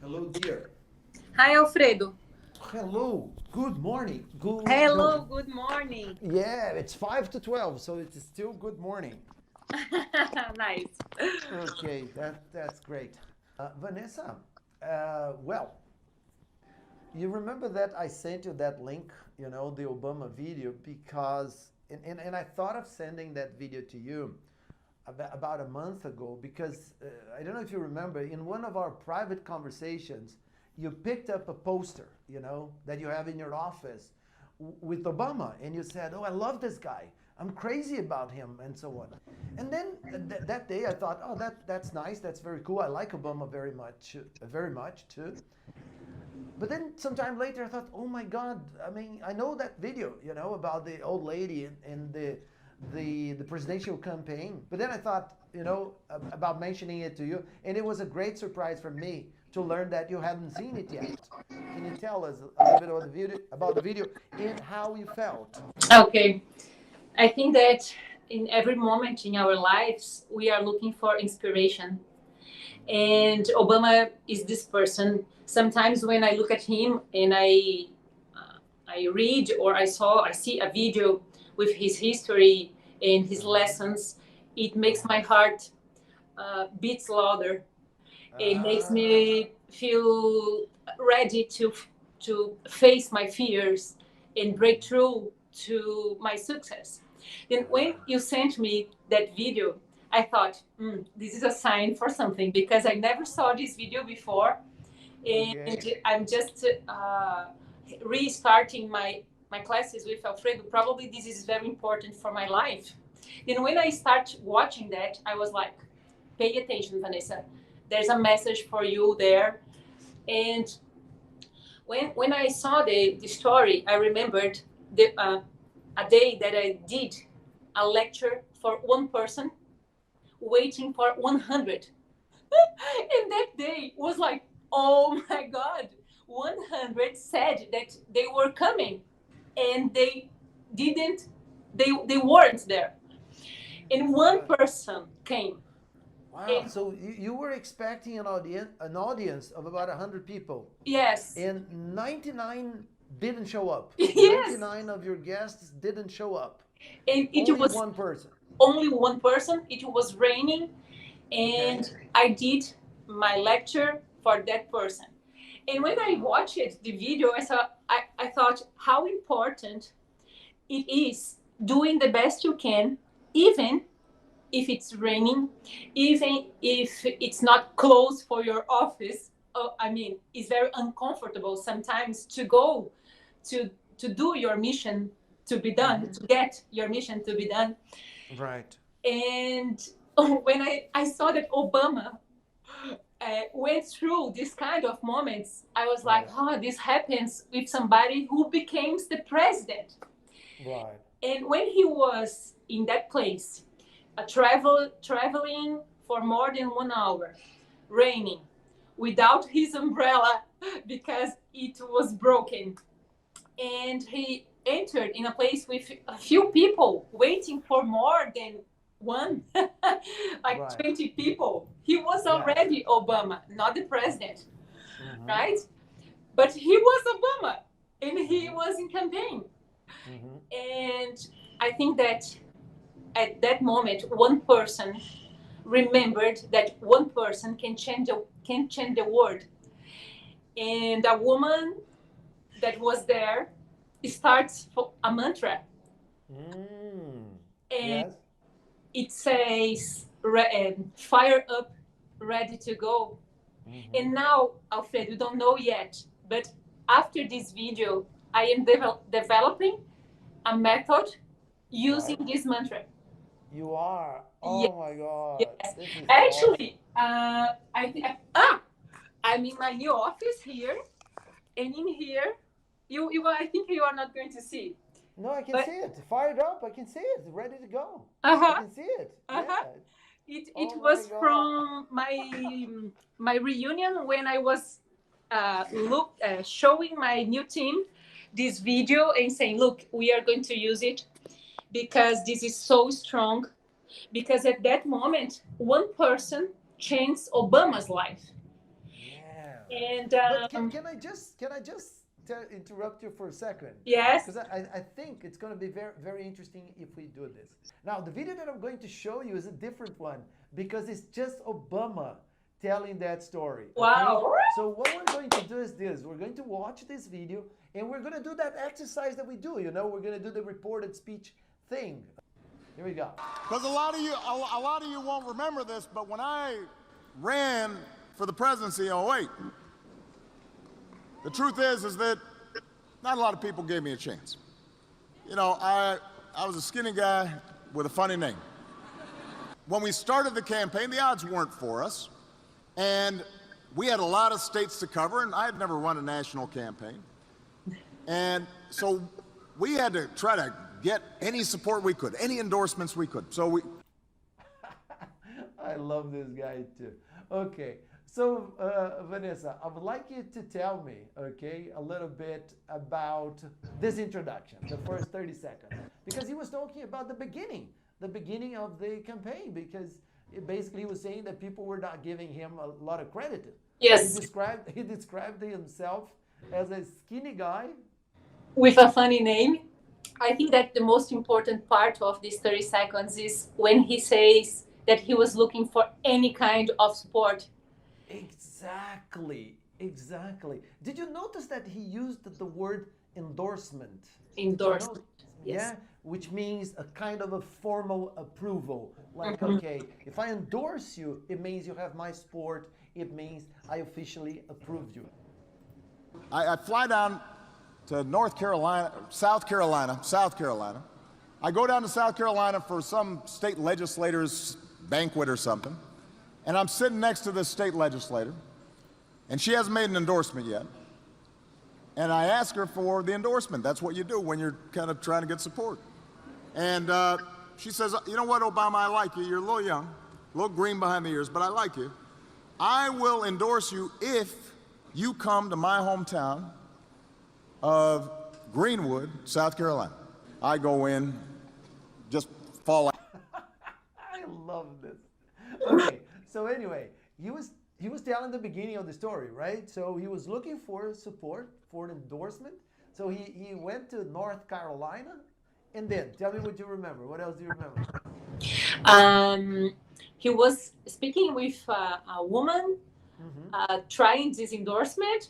Hello, dear. Hi, Alfredo. Hello. Good morning. Good. Hello, No. good morning. Yeah, it's 5 to 12, so it's still good morning. Nice. Okay, that's great. Vanessa, well, you remember that I sent you that link, the Obama video, because, and I thought of sending that video to you about a month ago because I don't know if you remember, in one of our private conversations, you picked up a poster, that you have in your office with Obama, and you said, "Oh, I love this guy. I'm crazy about him," and so on. And then that day, I thought, "Oh, that's nice. That's very cool. I like Obama very much too." But then sometime later, I thought, "Oh my God! I mean, I know that video, about the old lady and the presidential campaign." But then I thought, about mentioning it to you, and it was a great surprise for me to learn that you hadn't seen it yet. Can you tell us a little bit about the video and how you felt? Okay. I think that in every moment in our lives, we are looking for inspiration. And Obama is this person. Sometimes when I look at him and I read or I see a video with his history and his lessons, it makes my heart beats louder. It makes Ah, me feel ready to face my fears and break through to my success. Then when you sent me that video, I thought, this is a sign for something because I never saw this video before, okay. and I'm just restarting my classes with Alfredo. Probably this is very important for my life. Then when I start watching that, I was like, pay attention, Vanessa. There's a message for you there. And when I saw the story, I remembered a day that I did a lecture for one person waiting for 100. And that day was like, oh my God, 100 said that they were coming and didn't, they weren't there. And one Wow. person came. Wow. And So you were expecting an audience of about 100 people, yes, and 99 didn't show up. yes. 99 of your guests didn't show up. And it Only was one person. only one person. It was raining, Okay. and I did my lecture for that person. And when I Wow. watched the video, I thought how important it is doing the best you can, even if it's raining, even if it's not close for your office. I mean, it's very uncomfortable sometimes to go to to do your mission to be done, Hmm. to get your mission to be done. Right. And when I saw that Obama went through this kind of moments, I was like, Yes. oh, this happens with somebody who becomes the president. Right. And when he was in that place, traveling for more than 1 hour, raining, without his umbrella because it was broken, and he entered in a place with a few people waiting for more than one, like Right. 20 people. He was Yes. already Obama, not the president, Hmm. right? But he was Obama and he Hmm. was in campaign. Hmm. And I think that at that moment, one person remembered that one person can change the world. And a woman that was there starts a mantra, Mm. and Yes. it says fire up, ready to go. Hmm. And now, Alfred, you don't know yet, but after this video, I am developing a method using Right. this mantra. You are. Yes, Oh my God. yes. This is awesome. Actually, I'm in my new office here, and in here, I think you are not going to see, No, I can but see it. Fired up. I can see it. Ready to go. uh I huh, can see it. uh huh. Yeah. It Oh my was God. from my reunion when I was showing my new team this video and saying, "Look, we are going to use it because this is so strong." Because at that moment, one person changed Obama's life. Yeah. And But can I just interrupt you for a second? yes, Because I think it's going to be very, very interesting if we do this. Now, the video that I'm going to show you is a different one because it's just Obama telling that story. Okay? wow. So what we're going to do is this. We're going to watch this video and we're going to do that exercise that we do. You know, we're going to do the reported speech thing. Here we go. Because a lot of you won't remember this, but when I ran for the presidency in '08, the truth is that not a lot of people gave me a chance. You know, I was a skinny guy with a funny name. When we started the campaign, the odds weren't for us, and we had a lot of states to cover, and I had never run a national campaign. And so we had to try to get any support we could, any endorsements we could. So we... I love this guy too. Okay, so Vanessa, I would like you to tell me, okay, a little bit about this introduction, the first 30 seconds, because he was talking about the beginning of the campaign, because basically he was saying that people were not giving him a lot of credit. Yes. He described himself as a skinny guy With a funny name. I think that the most important part of these 30 seconds is when he says that he was looking for any kind of support. Exactly. Did you notice that he used the word endorsement? Endorsement. Yes. Yeah, which means a kind of a formal approval. Like, okay, if I endorse you, it means you have my support. It means I officially approved you. I fly down to South Carolina. I go down to South Carolina for some state legislator's banquet or something, and I'm sitting next to this state legislator, and she hasn't made an endorsement yet. And I ask her for the endorsement. That's what you do when you're kind of trying to get support. And she says, you know what, Obama, I like you. You're a little young, a little green behind the ears, but I like you. I will endorse you if you come to my hometown of Greenwood, South Carolina. I go in, just fall out. I love this. Okay, so anyway, he was telling the beginning of the story, right? So he was looking for support, for an endorsement. So he went to North Carolina, and then tell me what you remember. What else do you remember? He was speaking with a woman, trying this endorsement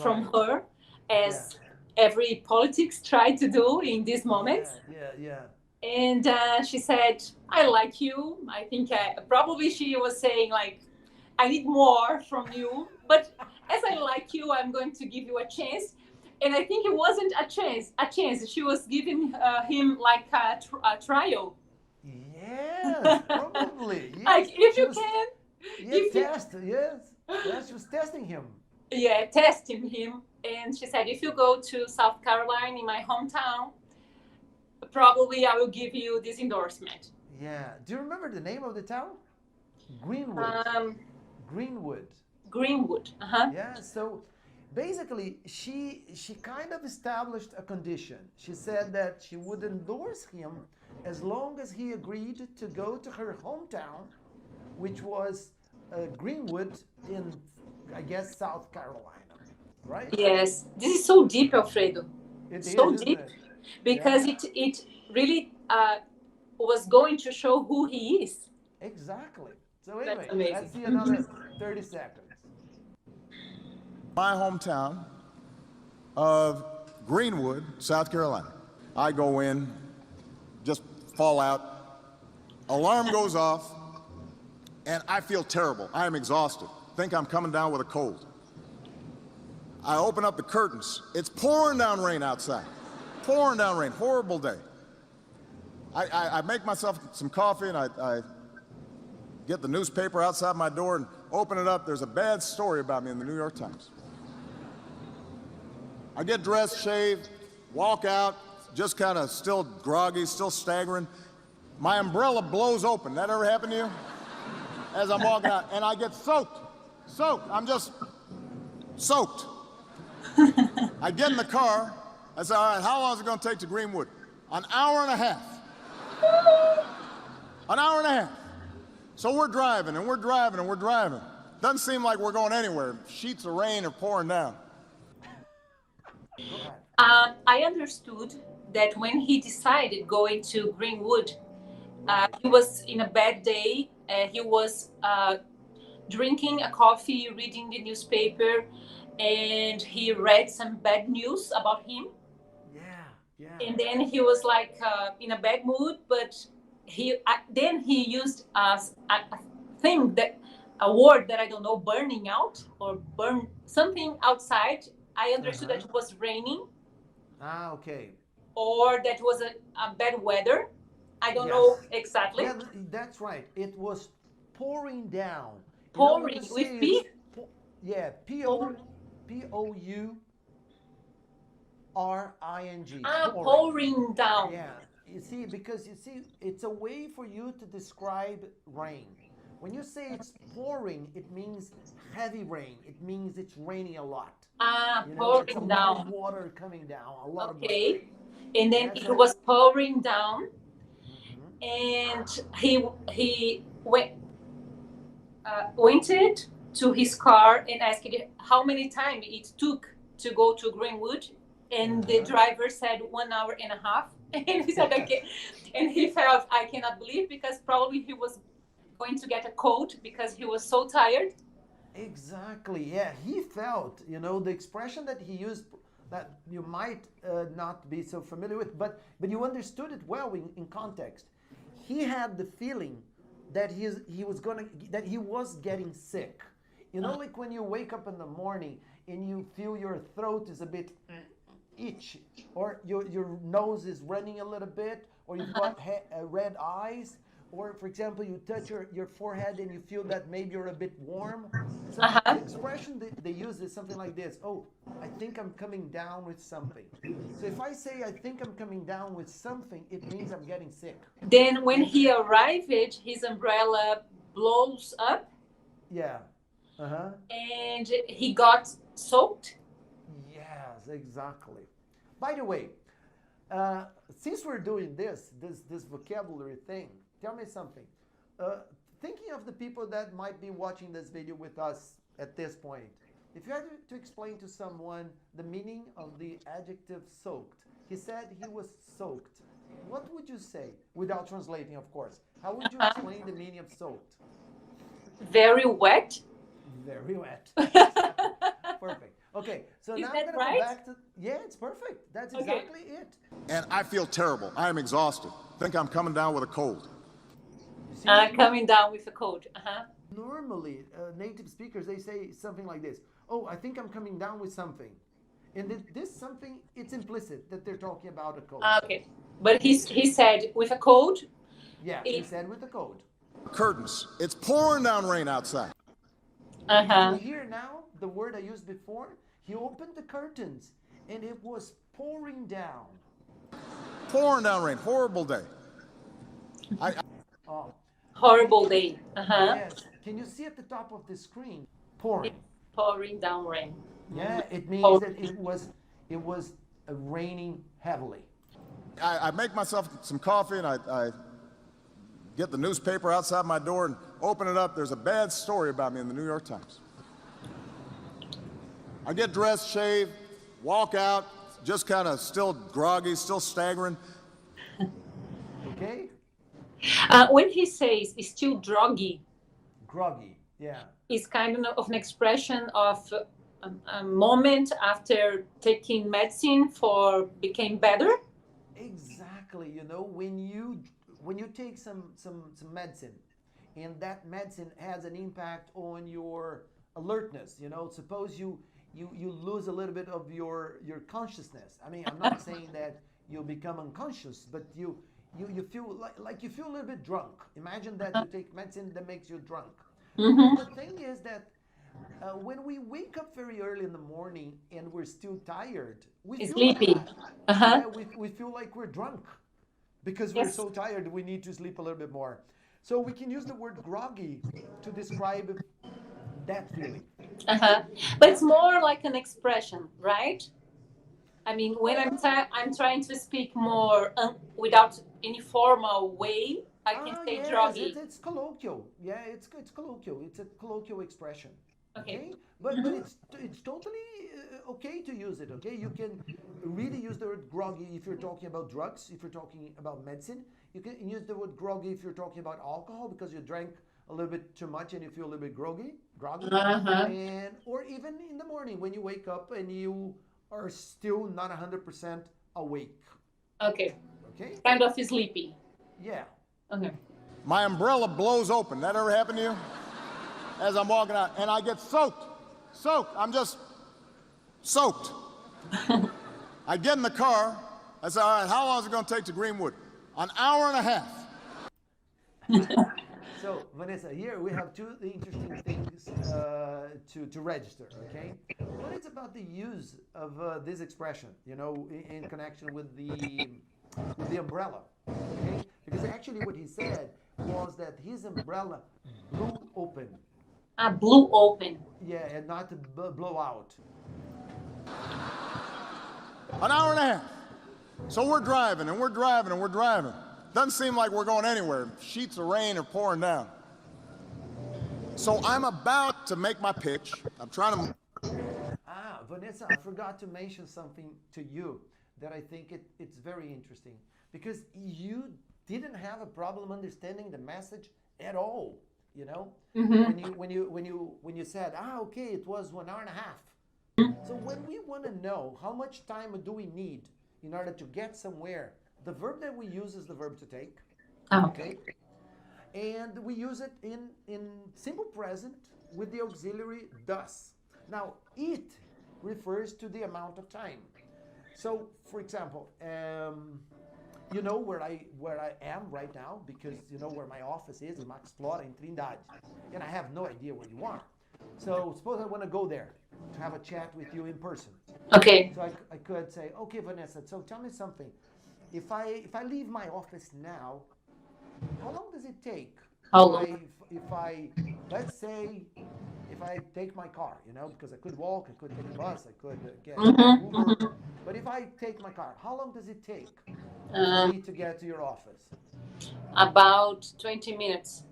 from her, as every politics tried to do in these moments. Yeah. And she said, I like you. I think probably she was saying, like, I need more from you. But as I like you, I'm going to give you a chance. And I think it wasn't a chance. She was giving him like a trial. Yes, probably. Yes. Like, if you was, can. Yes, she was testing him. Yeah, testing him. And she said, if you go to South Carolina, in my hometown, probably I will give you this endorsement. Yeah. Do you remember the name of the town? Greenwood. Greenwood. Yeah. So basically, she kind of established a condition. She said that she would endorse him as long as he agreed to go to her hometown, which was Greenwood in, I guess, South Carolina. Right? Yes. This is so deep, Alfredo. So deep. It? Because it really was going to show who he is. Exactly. So anyway, amazing. let's see another 30 seconds. My hometown of Greenwood, South Carolina. I go in, just fall out, alarm goes off, and I feel terrible. I am exhausted. Think I'm coming down with a cold. I open up the curtains. It's pouring down rain outside. Pouring down rain, horrible day. I make myself some coffee and I get the newspaper outside my door and open it up. There's a bad story about me in the New York Times. I get dressed, shave, walk out, just kind of still groggy, still staggering. My umbrella blows open. That ever happened to you? As I'm walking out, and I get soaked. I'm just soaked. I get in the car. I said, all right, how long is it going to take to Greenwood? An hour and a half. An hour and a half. So we're driving and we're driving and we're driving. Doesn't seem like we're going anywhere. Sheets of rain are pouring down. Go ahead. I understood that when he decided going to Greenwood, Right. he was in a bad day. He was drinking a coffee, reading the newspaper, and he read some bad news about him. Yeah, yeah. And then he was like in a bad mood, but then he used a thing that a word that I don't know, burning out or burn something outside. I understood that it was raining Ah, okay. or that was a bad weather. I don't Yes. know exactly. Yeah, that's right. It was pouring down. You know, when Pouring you with say P? it's yeah, Pouring. Pouring down. Yeah, you see, because you see, it's a way for you to describe rain. When you say it's pouring, it means heavy rain. It means it's raining a lot. You know, it's a Pouring lot of down. water coming down, a lot of rain. Okay. And then Yeah, it so was pouring down, mhm. and he went to his car and asked how many time it took to go to Greenwood, and the driver said 1 hour and a half. And he said, okay. And he felt, I cannot believe, because probably he was going to get a cold because he was so tired. Exactly. Yeah, he felt, you know, the expression that he used that you might not be so familiar with, but you understood it well in context. He had the feeling that he was getting sick. You know, like when you wake up in the morning and you feel your throat is a bit itchy, or your nose is running a little bit, or you've got red eyes, or for example, you touch your forehead and you feel that maybe you're a bit warm. So the expression that they use is something like this: oh, I think I'm coming down with something. So if I say I think I'm coming down with something, it means I'm getting sick. Then when he arrived, his umbrella blows up. Yeah. Uh-huh. And he got soaked. Yes, exactly. By the way, since we're doing this vocabulary thing, tell me something. Thinking of the people that might be watching this video with us at this point, if you had to explain to someone the meaning of the adjective soaked, he said he was soaked. What would you say, without translating, of course? How would you explain the meaning of soaked? Very wet. Very wet. Perfect. Okay, so Is now that I'm gonna right? go back to it's perfect. That's exactly it. And I feel terrible. I am exhausted. Think I'm coming down with a cold. You see, Coming down with a cold. normally native speakers they say something like this. Oh, I think I'm coming down with something, and this something it's implicit that they're talking about a cold. Okay. But he said with a cold. Yeah, he said with a cold. Curtains. It's pouring down rain outside. Can you hear now the word I used before? He opened the curtains, and it was pouring down. Pouring down rain. Horrible day. Oh, Horrible day. yes. Can you see at the top of the screen? Pouring. Pouring down rain. Yeah, it means that it was raining heavily. I make myself some coffee and I get the newspaper outside my door and open it up. There's a bad story about me in the New York Times. I get dressed, shave, walk out, just kind of still groggy, still staggering. Okay? When he says still groggy, Groggy. Yeah. is kind of an expression of a moment after taking medicine for became better. Exactly. You know, when you take some medicine, and that medicine has an impact on your alertness. You know, suppose you lose a little bit of your consciousness. I mean, I'm not saying that you become unconscious, but you feel like you feel a little bit drunk. Imagine that you take medicine that makes you drunk. And the thing is that when we wake up very early in the morning and we're still tired, we feel Sleepy. like that. Yeah, we feel like we're drunk because we're so tired. We need to sleep a little bit more. So we can use the word groggy to describe that feeling. But it's more like an expression, right? I mean, when I'm trying to speak more without any formal way, I can say yes, druggy. it's colloquial. Yeah, it's colloquial. It's a colloquial expression. Okay. But it's totally okay to use it. Okay, you can really use the word groggy if you're talking about drugs. If you're talking about medicine, you can use the word groggy if you're talking about alcohol because you drank a little bit too much and you feel a little bit groggy, Uh-huh. and or even in the morning when you wake up and you are still not 100% awake. Okay. Okay, Kind of sleepy. yeah. Okay. My umbrella blows open. That ever happened to you? As I'm walking out, and I get soaked. Soaked. I'm just soaked. I get in the car. I say, all right, how long is it going to take to Greenwood? An hour and a half. So, Vanessa, here we have two interesting things to register, okay? One is about the use of this expression, in connection with the umbrella, okay? Because actually what he said was that his umbrella blew open, Blew open. yeah, and not blow out. An hour and a half. So we're driving and we're driving and we're driving. Doesn't seem like we're going anywhere. Sheets of rain are pouring down. So I'm about to make my pitch. I'm trying to. Vanessa, I forgot to mention something to you that I think it's very interesting because you didn't have a problem understanding the message at all. When you said, okay, it was 1 hour and a half. So when we want to know how much time do we need in order to get somewhere, the verb that we use is the verb to take. Okay. And we use it in simple present with the auxiliary thus. Now, it refers to the amount of time. So, for example, you know where I am right now because you know where my office is in Max Flora in Trindade, and I have no idea where you are. So suppose I want to go there to have a chat with you in person. Okay. So I could say, okay, Vanessa. So tell me something. If I leave my office now, how long does it take? How long? If I let's say if I take my car, because I could walk, I could take a bus, I could get Uber. But if I take my car, how long does it take for me to get to your office? About 20 minutes.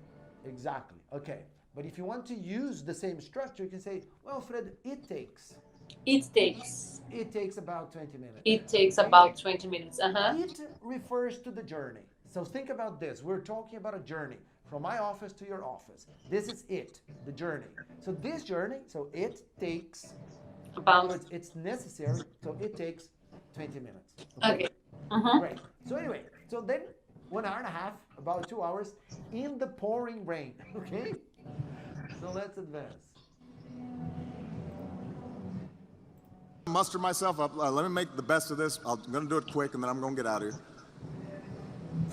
Exactly. Okay. But if you want to use the same structure, you can say, well, Fred, it takes. It takes. It takes about 20 minutes. It takes about 20 minutes. It refers to the journey. So think about this. We're talking about a journey from my office to your office. This is it, the journey. So this journey, so it takes, About. it's necessary, so it takes 20 minutes. Okay. Great. So anyway, so then 1 hour and a half, about 2 hours in the pouring rain. Okay? So let's advance. Muster myself up. Let me make the best of this. I'm going to do it quick and then I'm going to get out of here.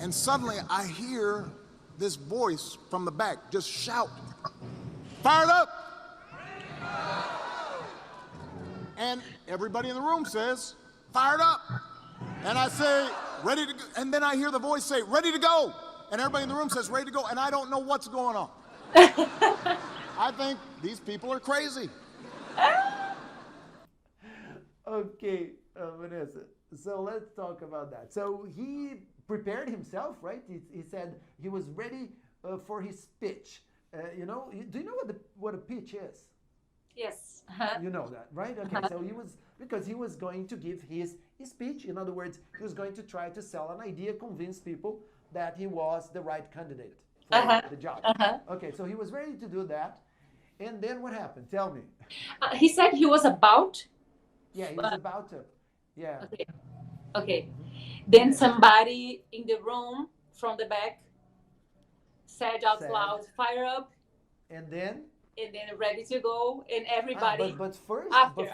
And suddenly I hear this voice from the back just shout, fired up. And everybody in the room says, fired up. And I say, ready to go. And then I hear the voice say, ready to go. And everybody in the room says, ready to go. And I don't know what's going on. I think these people are crazy. Okay, Vanessa. So let's talk about that. So he prepared himself, right? He said he was ready for his pitch. Do you know what a pitch is? Yes. You know that, right? Okay, so he was going to give his speech. In other words, he was going to try to sell an idea, convince people that he was the right candidate for the job. Okay, so he was ready to do that. And then what happened? Tell me. He said he was about. Yeah, he was about to. Yeah. Okay. Okay. Then somebody in the room from the back said out loud, fire up. And then? And then ready to go. And everybody. But first. After,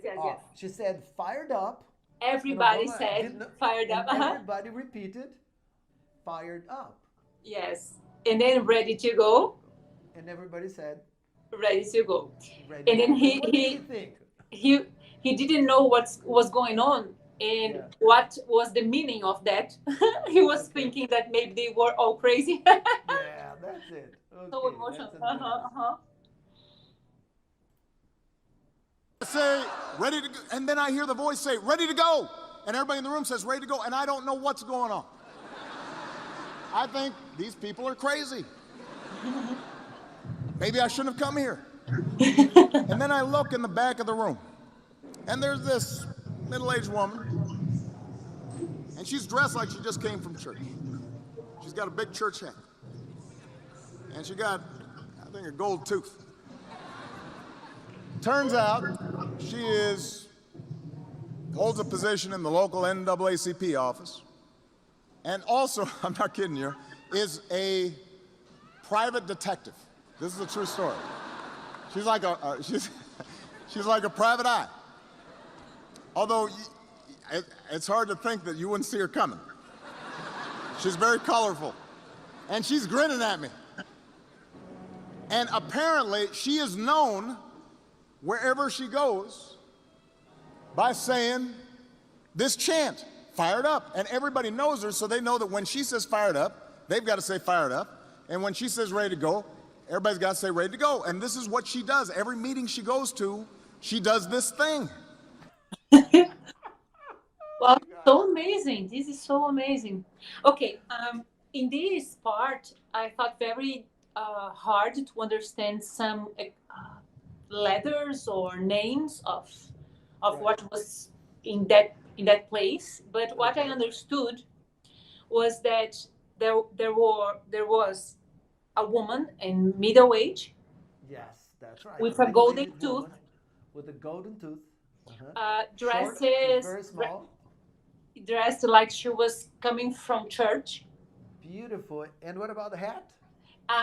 yes. She said fired up. Everybody said fired up. Everybody repeated fired up. Yes. And then ready to go. And everybody said ready to go. Ready and then what did he think? He didn't know what was going on and what was the meaning of that. He was thinking that maybe they were all crazy. Yeah, that's it. Okay, so emotional. I say, ready to go. And then I hear the voice say, ready to go. And everybody in the room says, ready to go. And I don't know what's going on. I think these people are crazy. Maybe I shouldn't have come here. And then I look in the back of the room, and there's this middle-aged woman, and she's dressed like she just came from church. She's got a big church hat, and she got, I think, a gold tooth. Turns out she holds a position in the local NAACP office, and also, I'm not kidding you, is a private detective. This is a true story. She's like she's like a private eye. Although it's hard to think that you wouldn't see her coming. She's very colorful, and she's grinning at me. And apparently, she is known wherever she goes by saying this chant, fired up. And everybody knows her, so they know that when she says fired up, they've got to say fired up. And when she says ready to go, everybody's got to say ready to go. And this is what she does. Every meeting she goes to, she does this thing. Wow, so amazing. This is so amazing. Okay, in this part, I thought very hard to understand some letters or names of what was in that place. But what I understood was that there was a woman in middle age. Yes, that's right. With a golden tooth. With a golden tooth. Dresses Short, very small. Dressed like she was coming from church. Beautiful. And what about the hat?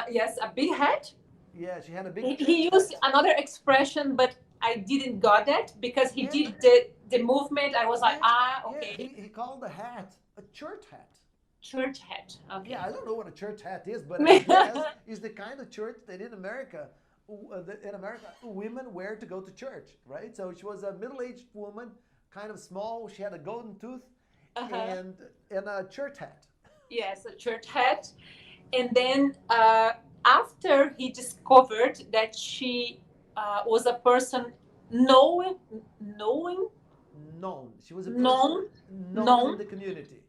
Yes, a big hat. Yeah, she had a big. He used another expression, but I didn't got that because he did the movement. I was like, okay. Yeah, he called the hat a church hat. Church hat. Okay. Yeah, I don't know what a church hat is, but I guess it's the kind of church that in America, women wear to go to church, right? So she was a middle-aged woman, kind of small. She had a golden tooth and a church hat. Yes, a church hat. And then after he discovered that she was a person known. She was a person known in the community.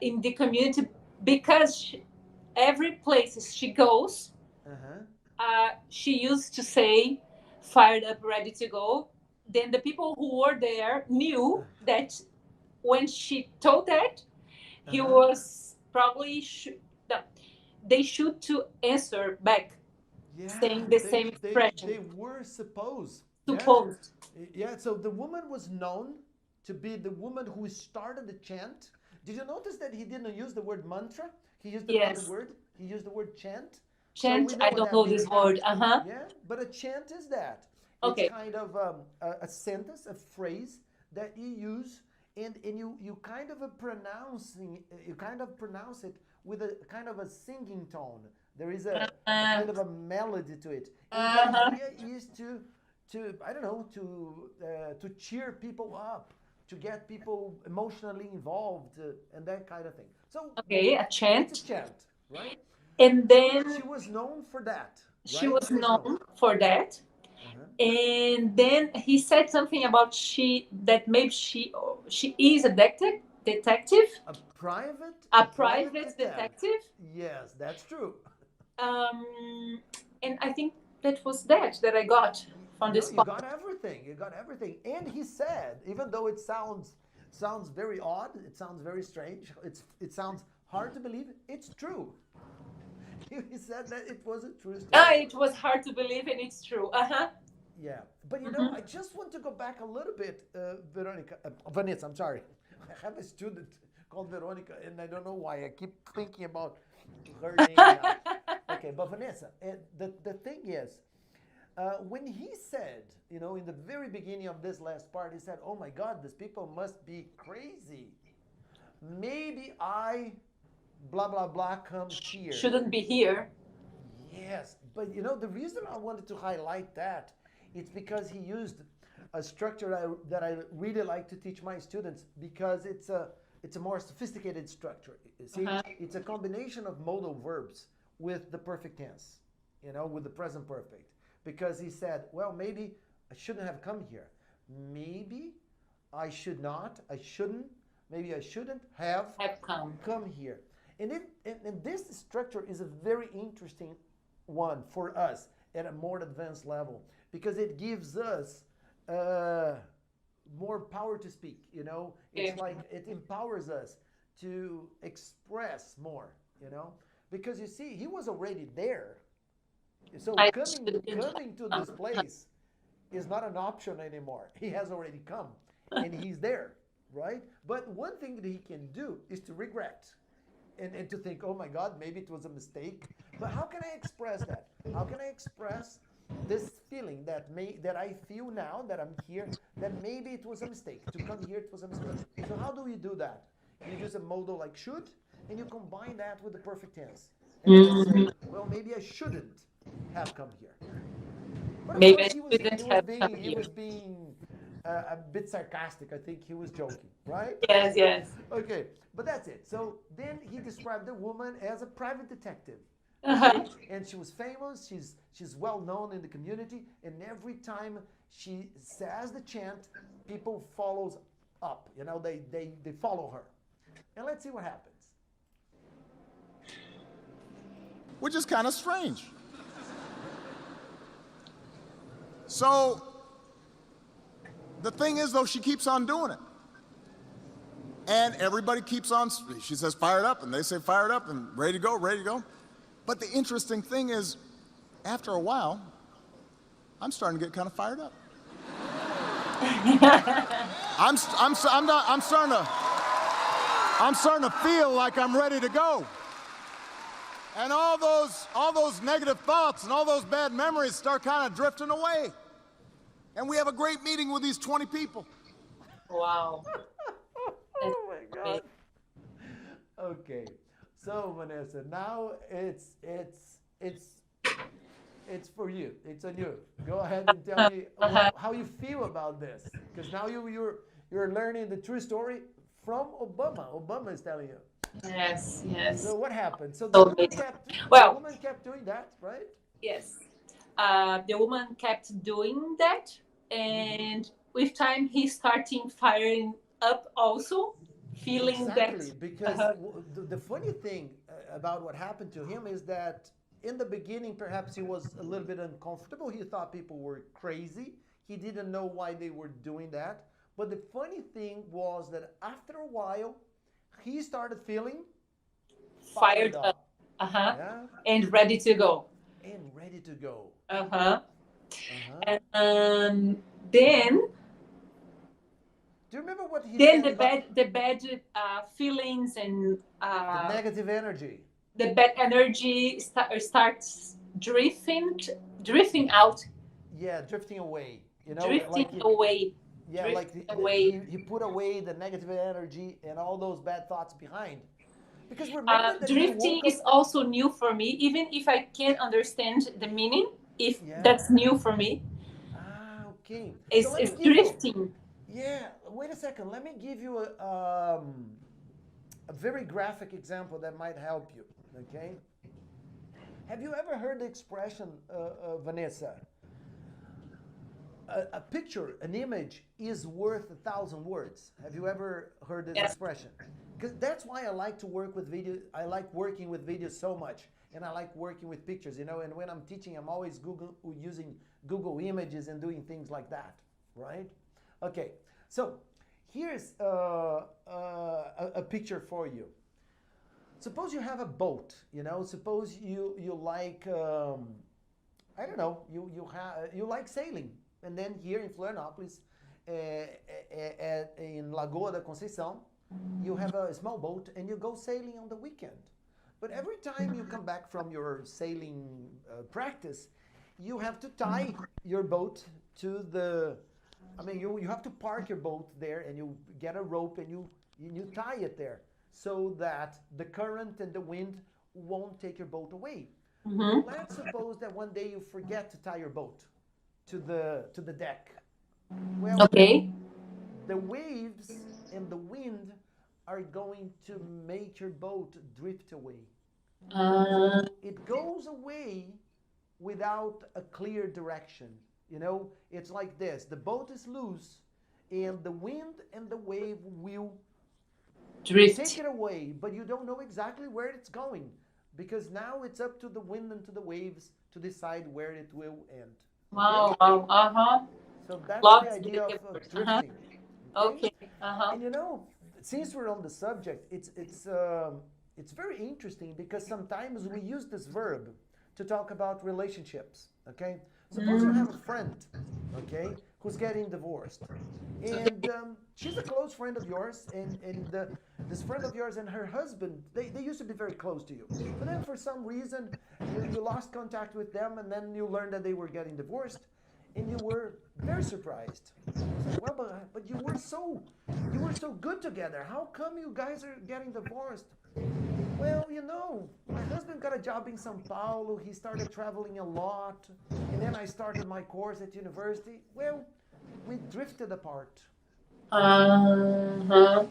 In the community, because every place she goes, she used to say, fired up, ready to go. Then the people who were there knew that when she told that, he was probably, they should to answer back, saying the same expression. They were supposed. Yeah, so the woman was known to be the woman who started the chant. Did you notice that he didn't use the word mantra? He used the other word. He used the word chant. Chant, I don't know this word. Yeah, but a chant is that. Okay. It's kind of a sentence, a phrase that you use, and you kind of pronounce it with a kind of a singing tone. There is a kind of a melody to it. And the idea is to I don't know, to cheer people up, to get people emotionally involved, and that kind of thing. So a chant. It's a chant, right? And then she was known for that. She was known for that. And then he said something about that maybe she is a detective. A private detective. Yes, that's true. And I think that was that I got from this. You got everything. You got everything. And he said, even though it sounds very odd, it sounds very strange, it sounds hard to believe, it's true. He said that it was a true story. It was hard to believe, and it's true. Yeah, but you know, I just want to go back a little bit, Vanessa, I'm sorry. I have a student called Veronica, and I don't know why. I keep thinking about her name now. Okay, but Vanessa, the thing is, when he said, in the very beginning of this last part, he said, oh my God, these people must be crazy. Maybe I, blah, blah, blah, come here. Shouldn't be here. Yes, but the reason I wanted to highlight that, it's because he used a structure that I really like to teach my students, because it's a more sophisticated structure. You see, it's a combination of modal verbs with the perfect tense, with the present perfect. Because he said, well, maybe I shouldn't have come here. Maybe I should not, I shouldn't, maybe I shouldn't have come here. And this structure is a very interesting one for us at a more advanced level because it gives us more power to speak. You know, it's Yeah. like it empowers us to express more. You know, because you see, he was already there. So I coming to this place is not an option anymore. He has already come and he's there, right? But one thing that he can do is to regret and to think, oh my God, maybe it was a mistake. But how can I express that? How can I express this feeling that I feel now that I'm here, that maybe it was a mistake. To come here, it was a mistake. So how do you do that? You use a modal like should, and you combine that with the perfect tense. And then you say, Mhm. well, maybe I shouldn't have come here. But of Maybe course, I shouldn't have come he here. was being a bit sarcastic. I think he was joking, right? Yes, yes. Okay, but that's it. So then he described the woman as a private detective. Uh-huh. Okay, and she was famous. She's well known in the community, and every time she says the chant, people follows up. You know, they follow her. And let's see what happens. Which is kind of strange. So the thing is, though, she keeps on doing it. And everybody keeps on, she says, fired up, and they say, fired up, and ready to go, ready to go. But the interesting thing is, after a while, I'm starting to get kind of fired up. I'm starting to feel like I'm ready to go. And all those negative thoughts and all those bad memories start kind of drifting away. And we have a great meeting with these 20 people. Wow. That's Oh my God. great. Okay, so Vanessa, now it's for you. It's on you. Go ahead and tell me Uh-huh. how you feel about this, because now you're learning the true story from Obama. Obama is telling you. Yes, So yes. what happened? So So amazing. the Well, woman kept doing that, right? yes. The woman kept doing that, Mm-hmm. and with time, he starting firing up also, feeling that. Exactly, because Uh-huh. the funny thing about what happened to him is that in the beginning, perhaps he was a little bit uncomfortable. He thought people were crazy. He didn't know why they were doing that. But the funny thing was that after a while, he started feeling fired Fired up. up. Uh-huh. Yeah, And ready to go. and ready to go. Uh-huh. Uh huh. And then Do you remember what he then said the about bad feelings and the negative energy? the bad energy starts drifting out, Yeah, drifting away. You know, drifting away, yeah, like drifting away. he put away the negative energy and all those bad thoughts behind. Because remember that he Drifting woke is up. also new for me, even if I can't understand the meaning. If Yeah. that's new for me, Ah, okay. So let me it's give you. drifting. Yeah. Wait a second. Let me give you a very graphic example that might help you. Okay. Have you ever heard the expression, Vanessa? A picture, an image is worth 1,000 words. Have you ever heard this Yes. expression? Because that's why I like to work with video. I like working with videos so much, and I like working with pictures. You know, and when I'm teaching, I'm always using Google Images and doing things like that, right? Okay, so here's a picture for you. Suppose you have a boat. You know, suppose you like I don't know, you like sailing, and then here in Florianópolis, in Lagoa da Conceição, you have a small boat and you go sailing on the weekend. But every time you come back from your sailing practice, you have to tie your boat to the. I mean, you have to park your boat there, and you get a rope and you tie it there so that the current and the wind won't take your boat away. Hmm. Let's suppose that one day you forget to tie your boat to the deck. Well, Okay. the waves and the wind are going to make your boat drift away. Uh, So it goes away without a clear direction. You know, it's like this: the boat is loose, and the wind and the wave will Drift. take it away, but you don't know exactly where it's going because now it's up to the wind and to the waves to decide where it will end. Okay? Wow, wow. Uh-huh. So that's the Lots of idea of keywords. Uh-huh. drifting. Okay? Okay. Uh-huh. And since we're on the subject, it's very interesting because sometimes we use this verb to talk about relationships. Okay, suppose you have a friend, okay, who's getting divorced, and she's a close friend of yours, and this friend of yours and her husband, they used to be very close to you, but then for some reason you lost contact with them, and then you learned that they were getting divorced, and you were very surprised. You said, well, but you were so good together. How come you guys are getting divorced? Well, my husband got a job in São Paulo. He started traveling a lot, and then I started my course at university. Well, we drifted apart. Uh-huh.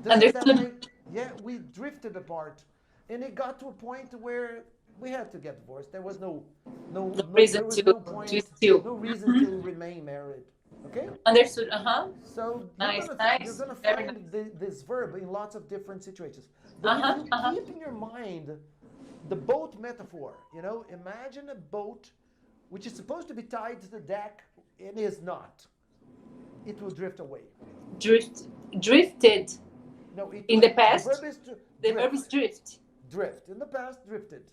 Doesn't that Understood. make? Yeah, we drifted apart, and it got to a point where we had to get divorced. There was No reason there was no to point, still. no reason to remain married. Okay. Understood. Uh-huh. So Nice, you're nice. gonna Very find nice. this verb in lots of different situations. But if Uh-huh. you Uh-huh. keep in your mind the boat metaphor, imagine a boat which is supposed to be tied to the deck and is not. It will drift away. Drifted No, in the the past. verb is to The verb is drift. drift. In the past, drifted.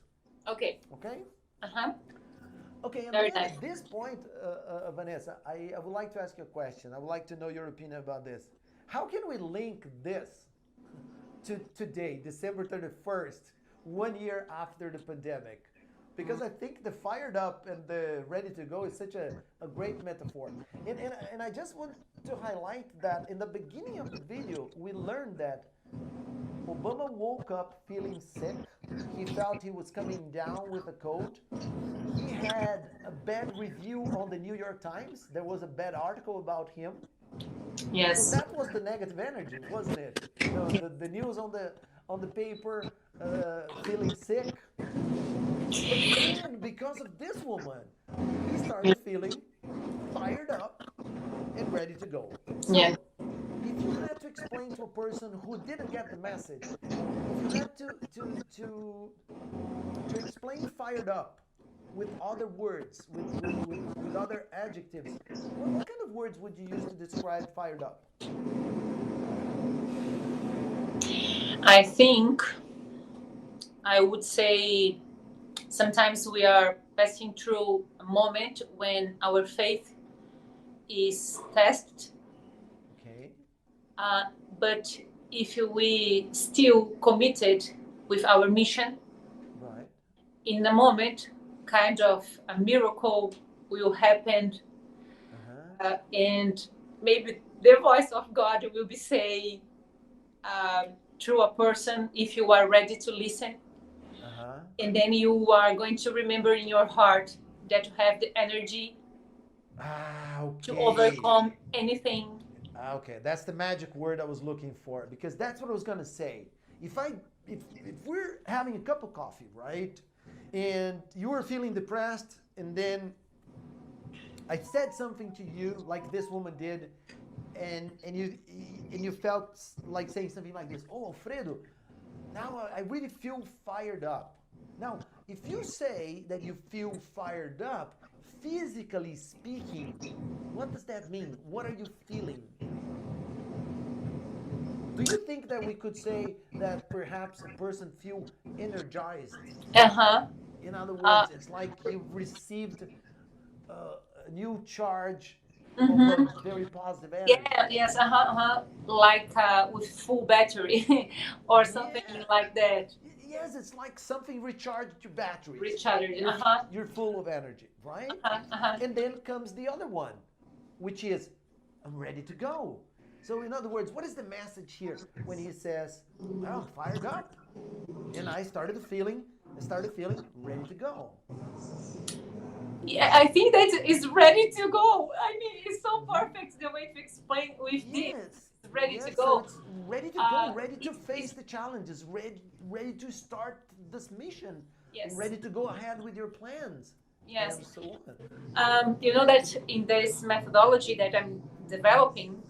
Okay. Okay. Uh-huh. Okay, and Very then nice. at this point, Vanessa, I would like to ask you a question. I would like to know your opinion about this. How can we link this to today, December 31st, 1 year after the pandemic? Because I think the fired up and the ready to go is such a great metaphor. And I just want to highlight that in the beginning of the video, we learned that Obama woke up feeling sick. He felt he was coming down with a cold. He had a bad review on the New York Times. There was a bad article about him. So Yes. that was the negative energy, wasn't it? The news on the paper, feeling sick. But then, because of this woman, he started feeling fired up and ready to go. Yeah. So, if you had to explain to a person who didn't get the message, if you had to explain fired up with other words, with other adjectives, what kind of words would you use to describe fired up? I think I would say sometimes we are passing through a moment when our faith is tested. Okay. But if we still committed with our mission, Right. in a moment, kind of a miracle will happen, and maybe the voice of God will be saying through a person if you are ready to listen, and then you are going to remember in your heart that you have the energy to Okay. overcome anything. Okay, that's the magic word I was looking for because that's what I was gonna say. If we're having a cup of coffee, right, and you were feeling depressed, and then I said something to you like this woman did, and you felt like saying something like this. Oh, Alfredo, now I really feel fired up. Now, if you say that you feel fired up, physically speaking, what does that mean? What are you feeling? Do you think that we could say that perhaps a person feels energized? Uh-huh. In other words, it's like you've received a new charge of a very positive energy. Yeah, yes, like with full battery or something Yeah. like that. Yes, it's like something recharged your batteries. Recharged, You're full of energy, right? Uh-huh. And then comes the other one, which is, I'm ready to go. So in other words, what is the message here when he says, well, I'm fired up? And I started feeling ready to go. Yeah, I think that is ready to go. I mean, it's so perfect the way to explain with this. Yes. Ready to So go. it's ready to go, ready to face the challenges, ready to start this mission, Yes. ready to go ahead with your plans. Yes. And so on. You know that in this methodology that I'm developing,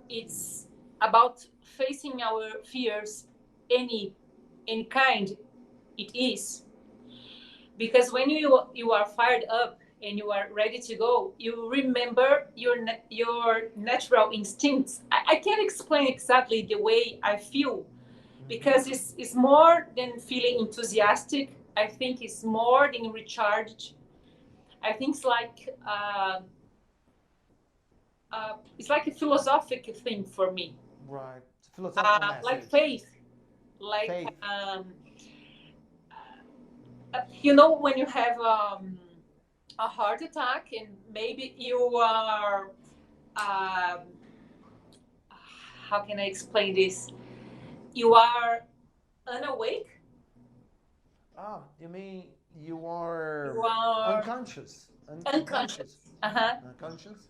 it's about facing our fears, any kind it is, because when you are fired up and you are ready to go, you remember your natural instincts. I can't explain exactly the way I feel, because it's more than feeling enthusiastic. I think it's more than recharged. I think it's like a philosophic thing for me, Right. It's a philosophical like message. faith, like Faith. when you have a heart attack and maybe you are um, how can I explain this? You are unawake. Ah, you mean you are You are unconscious? Unconscious? unconscious. Uh-huh. Unconscious?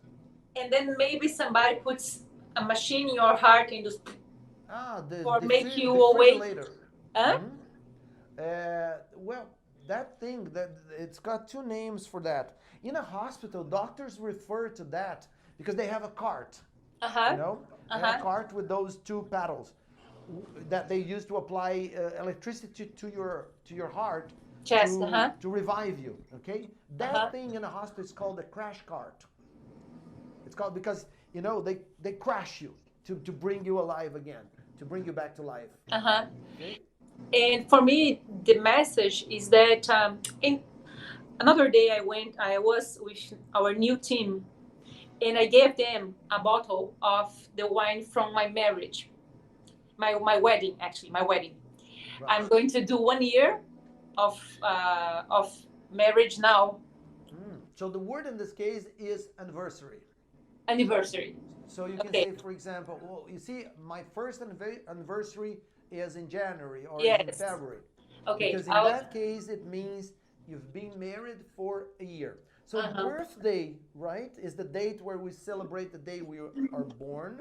And then maybe somebody puts a machine in your heart and just Ah, or make you awake. defibrillator. Huh? Well, that thing that it's got two names for that. In a hospital, doctors refer to that because they have a cart. Uh-huh. You know, they have a cart with those two paddles that they use to apply electricity to your heart Chest. Uh-huh. to revive you. Okay, that Uh-huh. thing in a hospital is called a crash cart. It's called because they crash you to bring you alive again, to bring you back to life. Uh-huh. Okay. And for me, the message is that in another day I was with our new team, and I gave them a bottle of the wine from my marriage, my wedding, actually, my wedding. Right. I'm going to do 1 year of marriage now, So the word in this case is anniversary. anniversary. So you can Okay. say, for example, well, you see, my first anniversary is in January or is in Yes. February. Okay. Because in that case, it means you've been married for a year. So birthday, right, is the date where we celebrate the day we are born.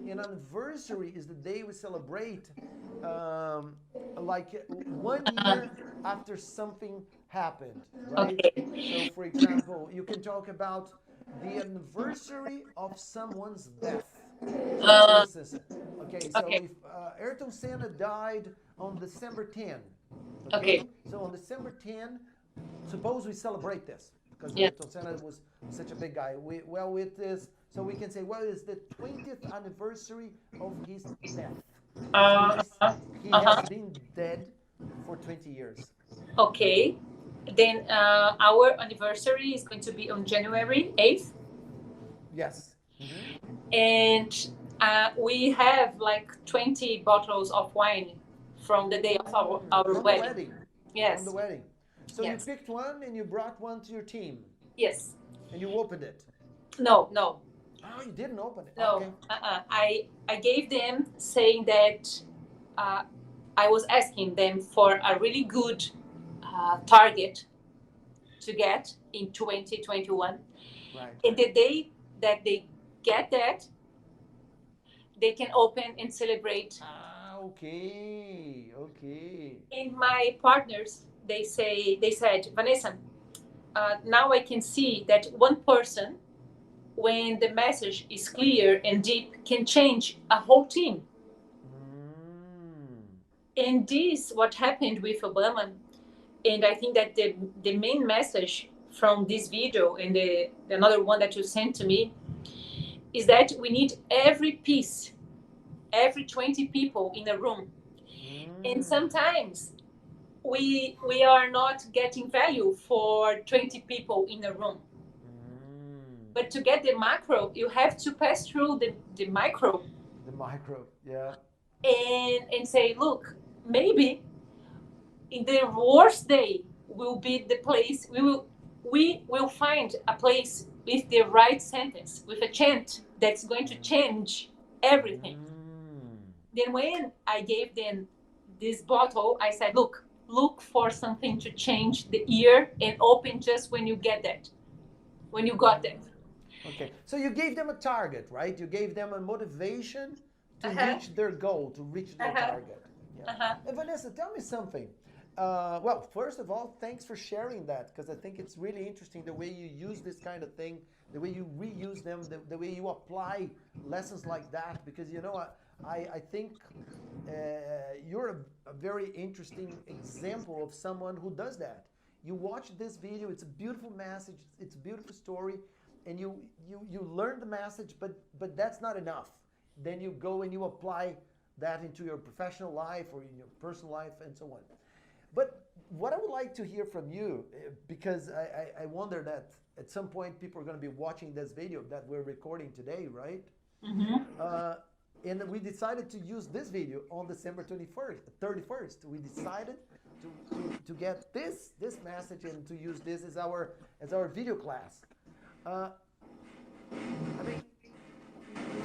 And anniversary is the day we celebrate, like 1 year after something happened, right? Okay. So, for example, you can talk about the anniversary of someone's death. So, for instance, okay, so Okay. if Ayrton Senna died on December 10, Okay. okay, so on December 10, suppose we celebrate this because Yeah. Ayrton Senna was such a big guy. It is, so we can say, well, it's the 20th anniversary of his death. So he has been dead for 20 years. Okay. Then our anniversary is going to be on January 8th. Yes. And we have like 20 bottles of wine from the day of our From the wedding. wedding. Yes. From the wedding. So you Yes. picked one and you brought one to your team Yes. and you opened it. No. Oh, you didn't open it. No. Okay. I gave them saying that I was asking them for a really good target to get in 2021. Right. And the day that they get that, they can open and celebrate. Okay. Okay. And my partners, they said, Vanessa, now I can see that one person, when the message is clear and deep, can change a whole team. And this what happened with Obama. And I think that the main message from this video and the another one that you sent to me is that we need every piece, every 20 people in a room. And sometimes we are not getting value for 20 people in a room. But to get the macro, you have to pass through the micro. The micro, yeah. And say, look, maybe in the worst day will be the place we will find a place with the right sentence, with a chant that's going to change everything. Then when I gave them this bottle, I said, look for something to change the year and open just when you get that, when you got that. Okay, so you gave them a target, right? You gave them a motivation to reach their goal, to reach their target. Yeah. And Vanessa, tell me something. Well, first of all, thanks for sharing that, because I think it's really interesting the way you use this kind of thing, the way you reuse them, the way you apply lessons like that, because I think you're a very interesting example of someone who does that. You watch this video, it's a beautiful message, it's a beautiful story, and you learn the message, but that's not enough. Then you go and you apply that into your professional life or in your personal life and so on. But what I would like to hear from you, because I wonder that at some point people are going to be watching this video that we're recording today, right? And we decided to use this video on December 31st. We decided to get this message and to use this as our video class. I mean,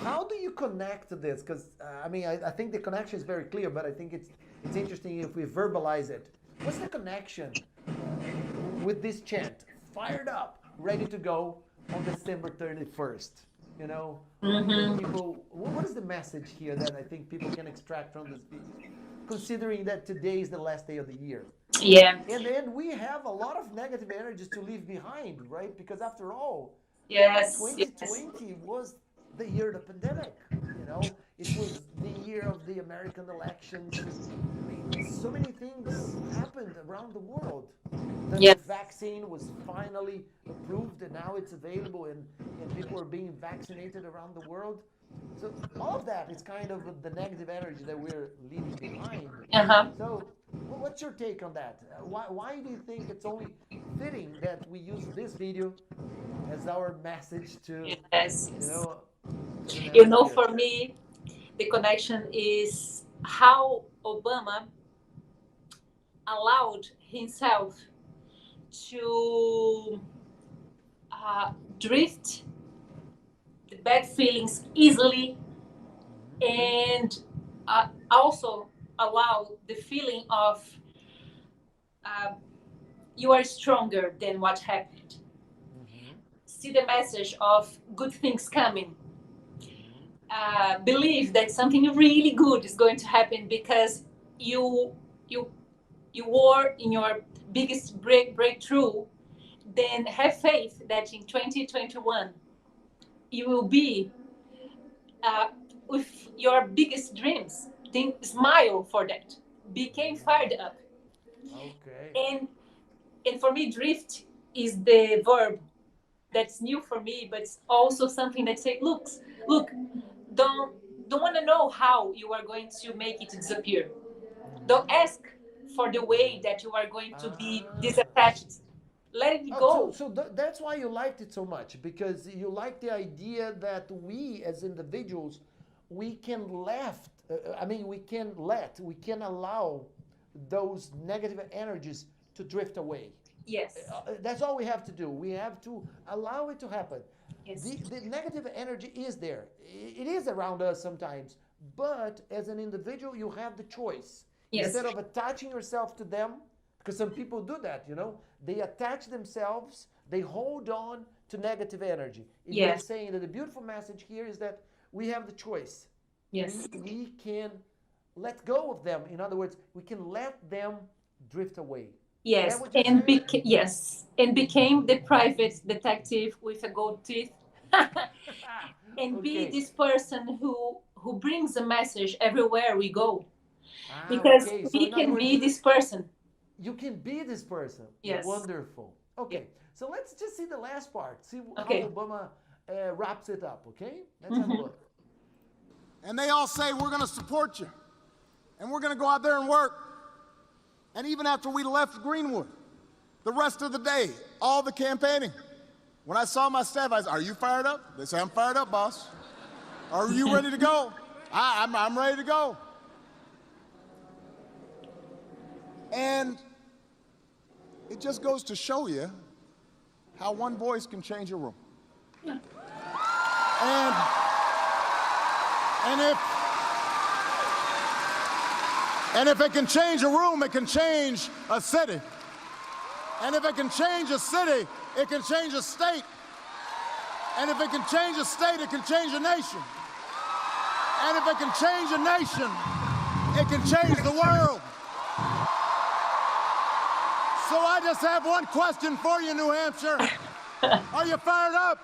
how do you connect to this? Because I think the connection is very clear, but I think it's interesting if we verbalize it. What's the connection with this chant? Fired up, ready to go on December 31st. You know, people. What is the message here that I think people can extract from this video? Considering that today is the last day of the year. Yeah. And then we have a lot of negative energies to leave behind, right? Because after all, Yes. 2020 was the year of the pandemic. You know, it was the year of the American elections. I mean, so many things happened around the world. The vaccine was finally approved and now it's available and people are being vaccinated around the world. So all of that is kind of the negative energy that we're leaving behind. So what's your take on that? Why do you think it's only fitting that we use this video as our message to, for me, the connection is how Obama allowed himself to drift the bad feelings easily and also allow the feeling of you are stronger than what happened. See the message of good things coming. Believe that something really good is going to happen because you were in your biggest breakthrough. Then have faith that in 2021 you will be with your biggest dreams. Then smile for that. Became fired up. Okay. And for me, drift is the verb that's new for me, but it's also something that says, look, don't want to know how you are going to make it disappear. Don't ask for the way that you are going to be disattached. Let it go. So that's why you liked it so much, because you like the idea that we as individuals, we can allow those negative energies to drift away. Yes. That's all we have to do. We have to allow it to happen. Yes. The negative energy is there. It is around us sometimes. But as an individual, you have the choice. Yes. Instead of attaching yourself to them, because some people do that, they attach themselves, they hold on to negative energy. You're saying that the beautiful message here is that we have the choice. Yes. We can let go of them. In other words, we can let them drift away. Yes, and became the private detective with a gold teeth, and be this person who brings a message everywhere we go, because we can be this person. You can be this person. Yes. Wonderful. Okay, so let's just see the last part. See how Obama wraps it up. Okay, let's have a look. And they all say, we're going to support you, and we're going to go out there and work. And even after we left Greenwood, the rest of the day, all the campaigning, when I saw my staff, I said, are you fired up? They say, I'm fired up, boss. Are you ready to go? I'm ready to go. And it just goes to show you how one voice can change a room. Yeah. And if it can change a room, it can change a city. And if it can change a city, it can change a state. And if it can change a state, it can change a nation. And if it can change a nation, it can change the world. So I just have one question for you, New Hampshire. Are you fired up?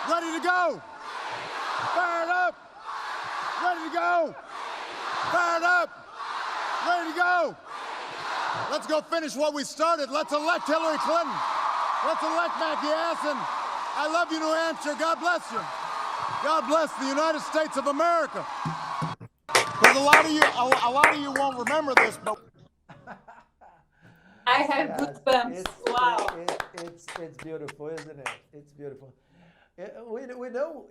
Ready to go? Fired up? Ready to go? Fired up? Ready to go? Let's go finish what we started. Let's elect Hillary Clinton. Let's elect Mackie Asson. I love you, New Hampshire. God bless you. God bless the United States of America. Because a lot of you won't remember this, but I have Yes, goosebumps. Wow. it's beautiful, isn't it? It's beautiful. We know,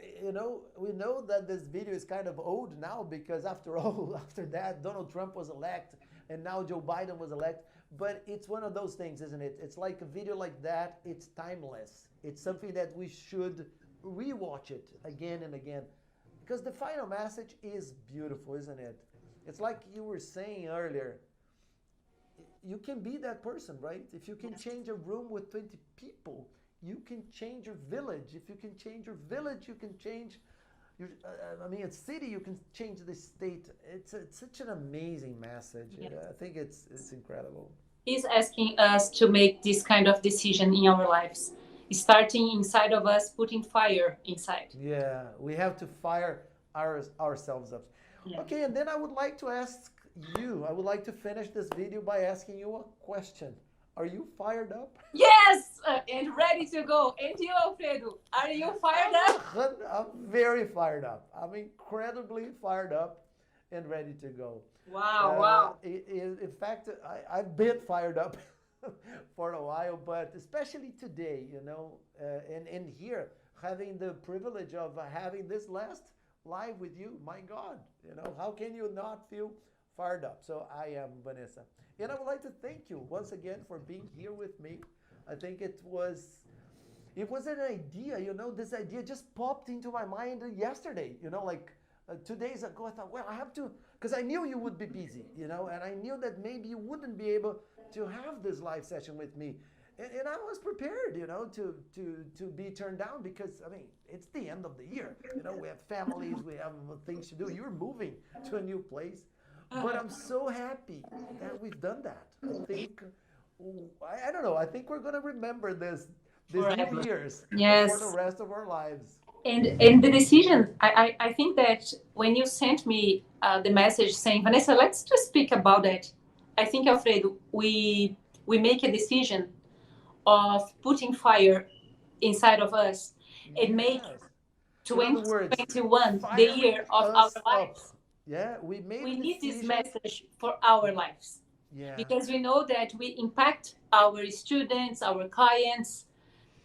we know that this video is kind of old now because after all, after that, Donald Trump was elected and now Joe Biden was elected. But it's one of those things, isn't it? It's like a video like that. It's timeless. It's something that we should rewatch it again and again because the final message is beautiful, isn't it? It's like you were saying earlier. You can be that person, right? If you can change a room with 20 people, you can change your village. If you can change your village, you can change your, a city, you can change the state. It's such an amazing message. Yeah. I think it's incredible. He's asking us to make this kind of decision in our lives, starting inside of us, putting fire inside. Yeah, we have to fire ourselves up. Yeah. Okay, and then I would like to ask you, I would like to finish this video by asking you a question. Are you fired up? Yes, and ready to go. And you, Alfredo, are you fired up? I'm very fired up. I'm incredibly fired up and ready to go. Wow, wow. In fact, I've been fired up for a while, but especially today, and here, having the privilege of having this last live with you, my God, how can you not feel fired up? So I am, Vanessa. And I would like to thank you once again for being here with me. I think it was an idea, this idea just popped into my mind yesterday, 2 days ago. I thought, well, I have to, because I knew you would be busy, and I knew that maybe you wouldn't be able to have this live session with me. And I was prepared, to be turned down because, it's the end of the year. We have families, we have things to do. You're moving to a new place. But I'm so happy that we've done that. I think, I don't know, I think we're going to remember these new years Yes. for the rest of our lives. And the decision, I think that when you sent me the message saying, Vanessa, let's just speak about it. I think, Alfredo, we make a decision of putting fire inside of us and make 2021 the year of our lives. Yeah, we need this message for our lives. Yeah. Because we know that we impact our students, our clients.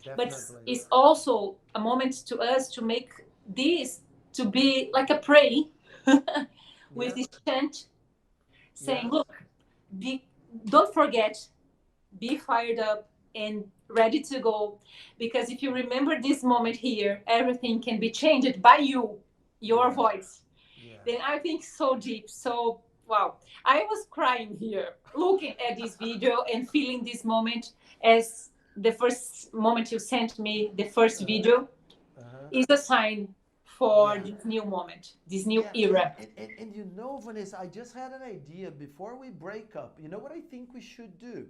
Definitely. But it's also a moment to us to make this to be like a pray with this chant saying, look, don't forget, be fired up and ready to go. Because if you remember this moment here, everything can be changed by your voice. Yeah. Then I think so deep. So, wow. I was crying here, looking at this video and feeling this moment as the first moment you sent me, the first video, is a sign for this new moment, this new era. And Vanessa, I just had an idea before we break up. You know what I think we should do?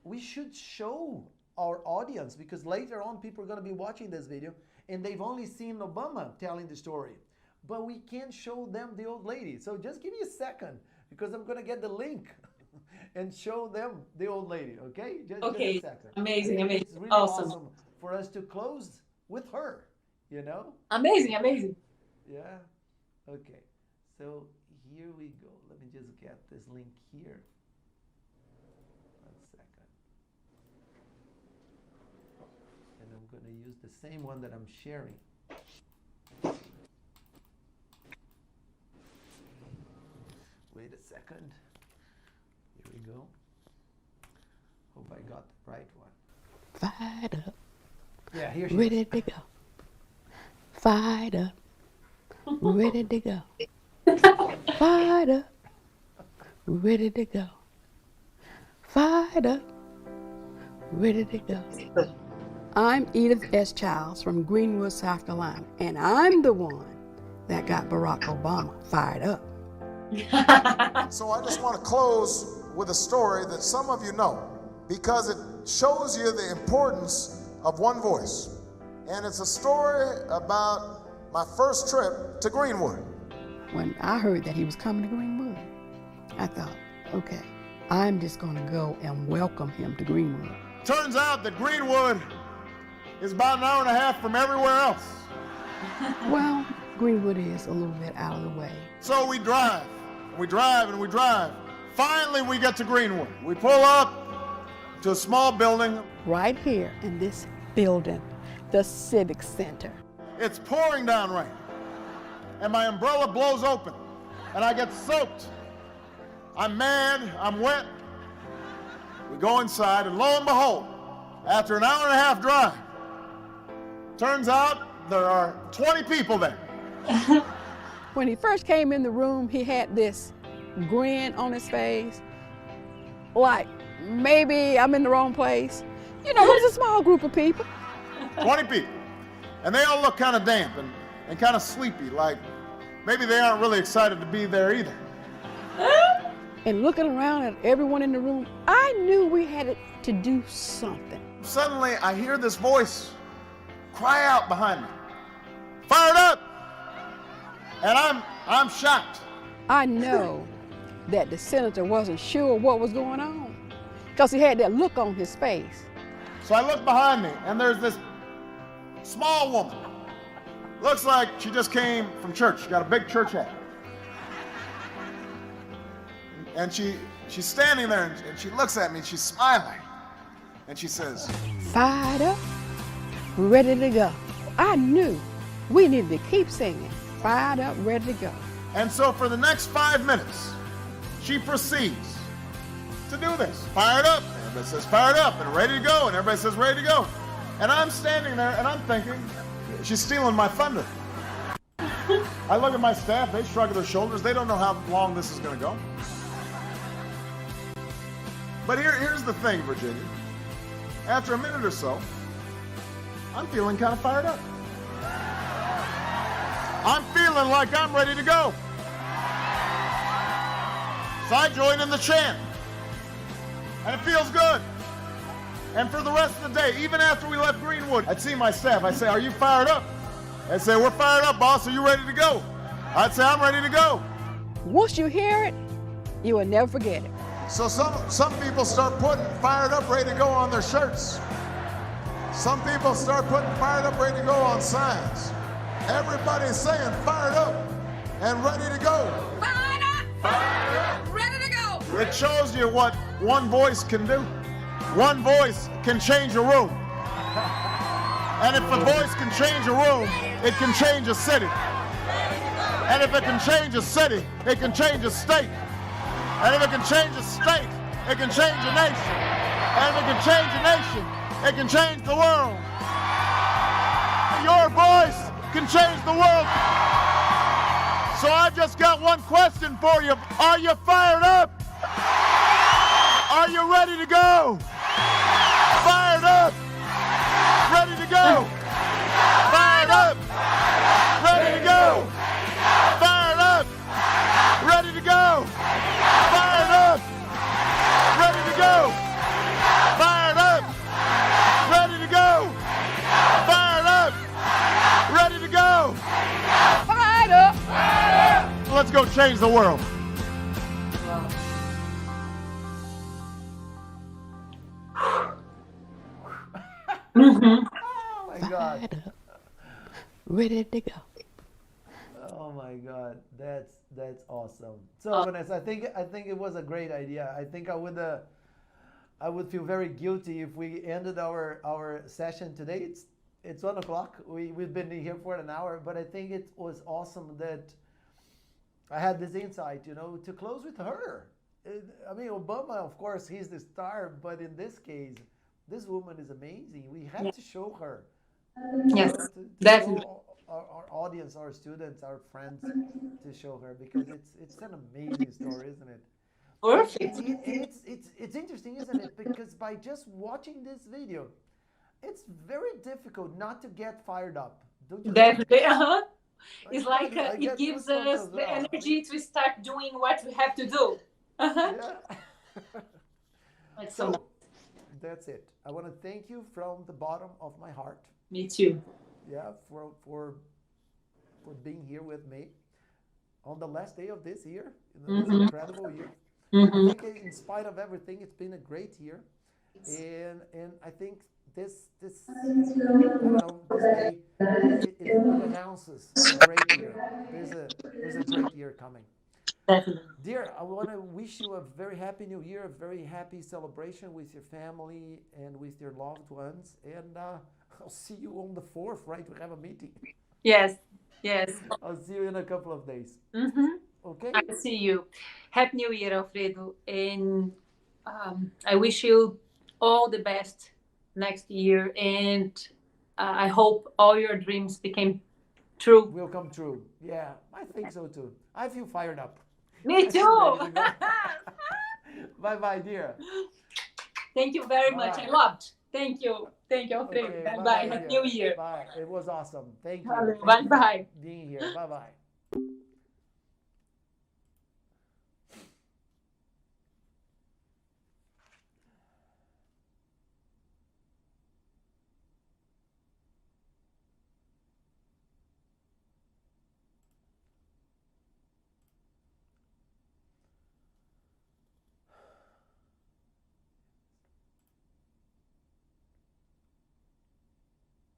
We should show our audience, because later on people are going to be watching this video and they've only seen Obama telling the story. But we can't show them the old lady. So just give me a second, because I'm going to get the link and show them the old lady, okay? Just a second. Amazing. It's really awesome for us to close with her, Amazing. Yeah, okay. So here we go. Let me just get this link here. 1 second. And I'm going to use the same one that I'm sharing. Wait a second. Here we go. Hope I got the right one. Fired up. Yeah, here she ready is. to go. Fired up. Ready to go. Fired up. Ready to go. Fired up. Ready to go. I'm Edith S. Childs from Greenwood, South Carolina, and I'm the one that got Barack Obama fired up. So I just want to close with a story that some of you know, because it shows you the importance of one voice. And it's a story about my first trip to Greenwood. When I heard that he was coming to Greenwood, I thought, okay, I'm just going to go and welcome him to Greenwood. Turns out that Greenwood is about an hour and a half from everywhere else. Well, Greenwood is a little bit out of the way. So we drive, and we drive. Finally, we get to Greenwood. We pull up to a small building. Right here in this building, the Civic Center. It's pouring down rain, and my umbrella blows open, and I get soaked. I'm mad, I'm wet. We go inside, and lo and behold, after an hour and a half drive, turns out there are 20 people there. When he first came in the room, he had this grin on his face, like maybe I'm in the wrong place. You know, it was a small group of people. 20 people. And they all look kind of damp and kind of sleepy, like maybe they aren't really excited to be there either. And looking around at everyone in the room, I knew we had to do something. Suddenly, I hear this voice cry out behind me, "Fired up!" And I'm shocked. I know that the senator wasn't sure what was going on because he had that look on his face. So I look behind me, and there's this small woman. Looks like she just came from church. She got a big church hat. And she's standing there, and she looks at me, and she's smiling. And she says, Fired up, ready to go. I knew we needed to keep singing. Fired up, ready to go. and so for the next 5 minutes, she proceeds to do this. Fired up. Everybody says fired up and ready to go, and everybody says ready to go. And I'm standing there, and I'm thinking, she's stealing my thunder. I look at my staff, they shrug their shoulders. They don't know how long this is going to go. But here's the thing, Virginia. After a minute or so, I'm feeling kind of fired up. I'm feeling like I'm ready to go. So I join in the chant. And it feels good. And for the rest of the day, even after we left Greenwood, I'd see my staff. I'd say, are you fired up? They'd say, we're fired up, boss. Are you ready to go? I'd say, I'm ready to go. Once you hear it, you will never forget it. So some people start putting fired up, ready to go on their shirts. Some people start putting fired up, ready to go on signs. Everybody's saying fired up and ready to go. Fired up! Fired up! Ready to go! It shows you what one voice can do. One voice can change a room. And if a voice can change a room, it can change a city. And if it can change a city, it can change a state. And if it can change a state, it can change a nation. And if it can change a nation, it can change the world. Your voice can change the world. So I've just got one question for you. Are you fired up? Are you ready to go? Fired up. Ready to go. Fired up. Ready to go. Fired up. Ready to go. Fired up. Ready to go. Fired up. Ready to go. Fired up. Ready to go. Fired up! Let's go change the world. Oh my God. Fired up, ready to go. Oh my God, that's awesome. So Vanessa, I think it was a great idea. I think I would feel very guilty if we ended our session today. It's 1 o'clock. We've been here for an hour, but I think it was awesome that I had this insight, to close with her. I mean, Obama, of course, he's the star, but in this case, this woman is amazing. We have to show her. Yes, To definitely. show our audience, our students, our friends, to show her, because it's an amazing story, isn't it? Perfect. It's interesting, isn't it? Because by just watching this video, it's very difficult not to get fired up. Don't you think? Definitely. Uh-huh. It's like I it get gives goosebumps us as the well. energy to start doing what we have to do. Uh-huh. Yeah. That's so nice. That's it. I want to thank you from the bottom of my heart. Me too. Yeah, for for being here with me on the last day of this year, this Mhm. incredible year. I Mhm. think in spite of everything, it's been a great year. And I think this I don't know, this day, it announces a great year. There's a great year coming. Definitely. Dear, I want to wish you a very happy new year, a very happy celebration with your family and with your loved ones. And I'll see you on the 4th, right? We have a meeting. Yes. Yes. I'll see you in a couple of days. Mhm. Okay? I see you. Happy New Year, Alfredo. And I wish you all the best next year. And I hope all your dreams became true. Will come true. Yeah, I think so too. I feel fired up. Me I feel too. ready to go. Bye bye, dear. Thank you very much. I Bye. loved. Thank you. Thank you, Alfredo. Okay, Bye bye bye. bye, Happy dear. New Year. Bye. It was awesome. Thank you. Valeu. Thank Bye you bye. for being here. Bye bye.